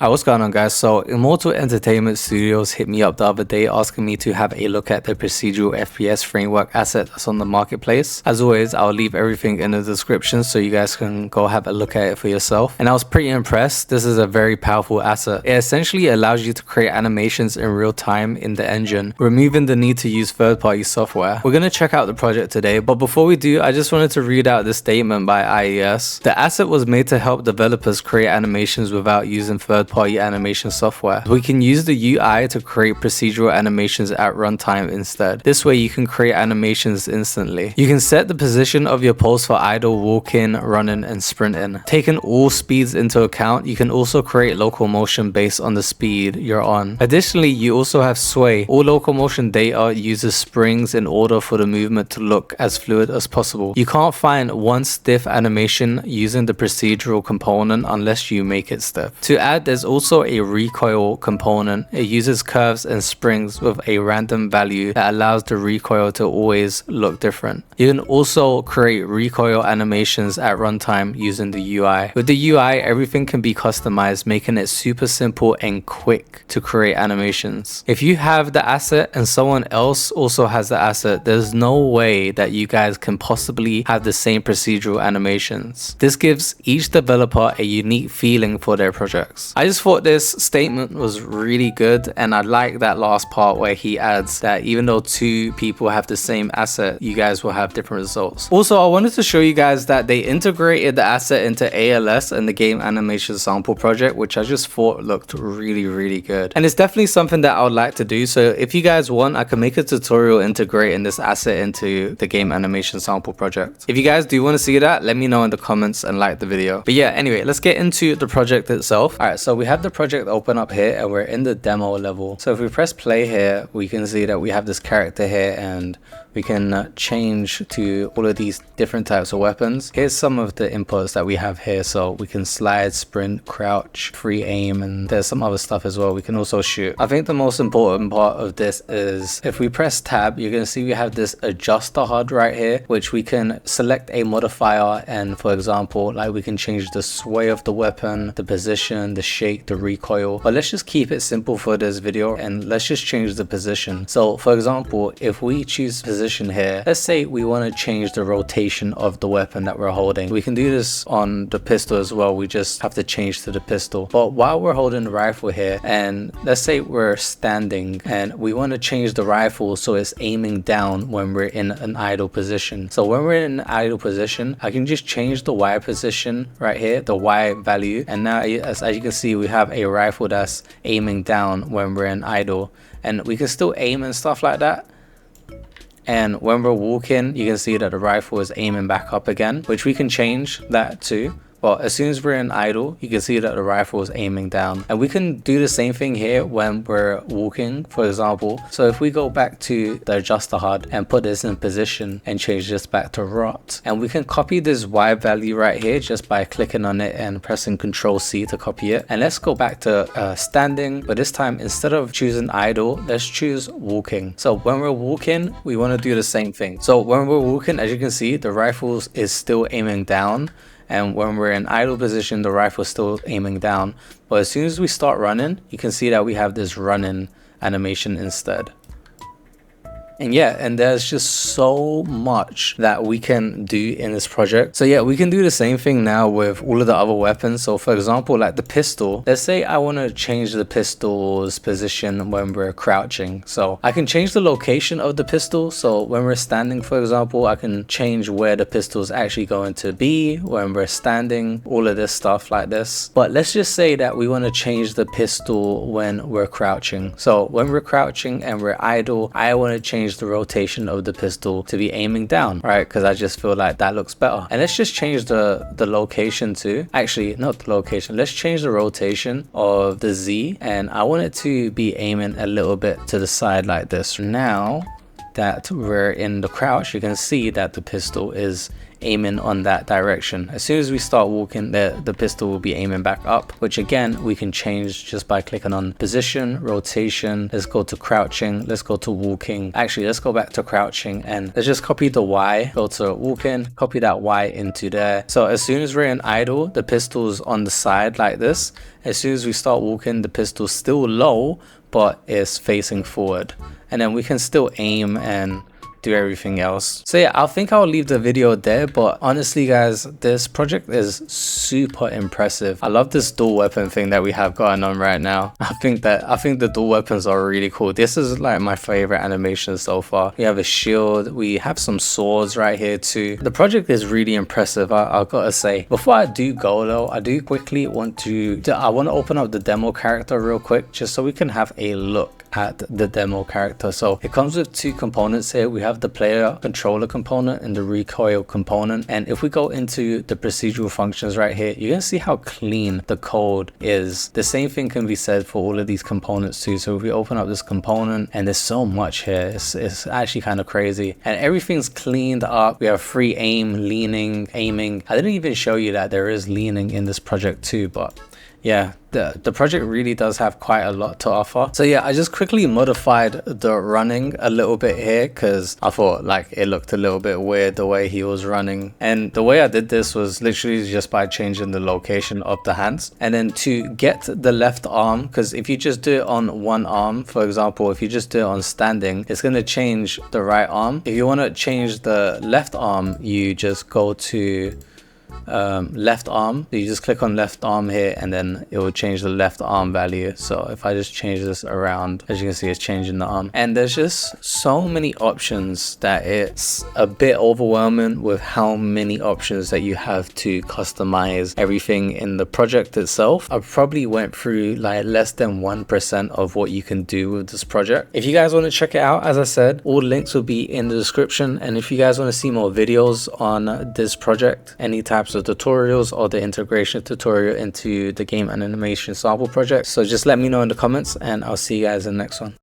Alright, what's going on guys? So Immortal Entertainment Studios hit me up the other day asking me to have a look at the procedural FPS framework asset that's on the marketplace. As always, I'll leave everything in the description so you guys can go have a look at it for yourself. And I was pretty impressed. This is a very powerful asset. It essentially allows you to create animations in real time in the engine, removing the need to use third-party software. We're going to check out the project today, but before we do, I just wanted to read out this statement by IES. The asset was made to help developers create animations without using third-party animation software. We can use the UI to create procedural animations at runtime instead. This way you can create animations instantly. You can set the position of your pose for idle, walking, running, and sprinting. Taking all speeds into account, you can also create locomotion based on the speed you're on. Additionally, you also have sway. All locomotion data uses springs in order for the movement to look as fluid as possible. You can't find one stiff animation using the procedural component unless you make it stiff. To add, there's also a recoil component. It uses curves and springs with a random value that allows the recoil to always look different. You can also create recoil animations at runtime using the UI. With the UI, everything can be customized, making it super simple and quick to create animations. If you have the asset and someone else also has the asset, there's no way that you guys can possibly have the same procedural animations. This gives each developer a unique feeling for their projects. I just thought this statement was really good, and I like that last part where he adds that even though two people have the same asset, you guys will have different results. Also, I wanted to show you guys that they integrated the asset into ALS and the game animation sample project, which I just thought looked really good. And it's definitely something that I would like to do. So if you guys want, I can make a tutorial integrating this asset into the game animation sample project. If you guys do want to see that, let me know in the comments and like the video. But yeah, anyway, let's get into the project itself. All right, so we have the project open up here and we're in the demo level. So if we press play here, we can see that we have this character here and we can change to all of these different types of weapons. Here's some of the inputs that we have here. So we can slide, sprint, crouch, free aim, and there's some other stuff as well. We can also shoot. I think the most important part of this is if we press tab, you're going to see we have this adjuster HUD right here, which we can select a modifier, and for example, like we can change the sway of the weapon, the position, the shake, the recoil. But let's just keep it simple for this video and let's just change the position. So for example, if we choose position here, let's say we want to change the rotation of the weapon that we're holding. We can do this on the pistol as well. We just have to change to the pistol. But while we're holding the rifle here, and let's say we're standing and we want to change the rifle so it's aiming down when we're in an idle position. So when we're in an idle position, I can just change the Y position right here, the Y value, and now as you can see, we have a rifle that's aiming down when we're in idle, and we can still aim and stuff like that. And when we're walking, you can see that the rifle is aiming back up again, which we can change that too. Well, as soon as we're in idle, you can see that the rifle is aiming down. And we can do the same thing here when we're walking, for example. So if we go back to the adjuster HUD and put this in position and change this back to rot, and we can copy this Y value right here just by clicking on it and pressing Ctrl+C to copy it. And let's go back to standing, but this time instead of choosing idle, let's choose walking. So when we're walking, we want to do the same thing. So when we're walking, as you can see, the rifle is still aiming down. And when we're in idle position, the rifle is still aiming down. But as soon as we start running, you can see that we have this running animation instead. And yeah, and there's just so much that we can do in this project. So yeah, we can do the same thing now with all of the other weapons. So for example, like the pistol, let's say I want to change the pistol's position when we're crouching. So I can change the location of the pistol. So when we're standing, for example, I can change where the pistol is actually going to be when we're standing, all of this stuff like this. But let's just say that we want to change the pistol when we're crouching. So when we're crouching and we're idle, I want to change the rotation of the pistol to be aiming down, right? Because I just feel like that looks better. And let's just change the location to, actually not the location, let's change the rotation of the Z, and I want it to be aiming a little bit to the side like this. Now that we're in the crouch, you can see that the pistol is aiming on that direction. As soon as we start walking, the pistol will be aiming back up, which again we can change just by clicking on position, rotation. Let's go to crouching, let's go to walking. Actually, let's go back to crouching and let's just copy the Y, go to walking, copy that Y into there. So as soon as we're in idle, the pistol's on the side like this. As soon as we start walking, the pistol's still low, but it's facing forward. And then we can still aim and do everything else. So yeah, I think I'll leave the video there, but honestly guys, this project is super impressive. I love this dual weapon thing that we have going on right now. I think the dual weapons are really cool. This is like my favorite animation so far. We have a shield, we have some swords right here too. The project is really impressive, I gotta say. Before I do go though, I do quickly want to open up the demo character real quick, just so we can have a look at the demo character. So it comes with two components here. We have the player controller component and the recoil component, and if we go into the procedural functions right here, you can see how clean the code is. The same thing can be said for all of these components too. So if we open up this component, and there's so much here, it's actually kind of crazy, and everything's cleaned up. We have free aim, leaning, aiming. I didn't even show you that there is leaning in this project too, but yeah, the project really does have quite a lot to offer. So yeah, I just quickly modified the running a little bit here because I thought like it looked a little bit weird the way he was running. And the way I did this was literally just by changing the location of the hands. And then to get the left arm, because if you just do it on one arm, for example, if you just do it on standing, it's going to change the right arm. If you want to change the left arm, you just go to left arm. You just click on left arm here, and then it will change the left arm value. So if I just change this around, as you can see, it's changing the arm. And there's just so many options that it's a bit overwhelming with how many options that you have to customize everything in the project itself. I probably went through like less than 1% of what you can do with this project. If you guys want to check it out, as I said, all links will be in the description. And if you guys want to see more videos on this project, any types of tutorials or the integration tutorial into the game and animation sample project, so just let me know in the comments, and I'll see you guys in the next one.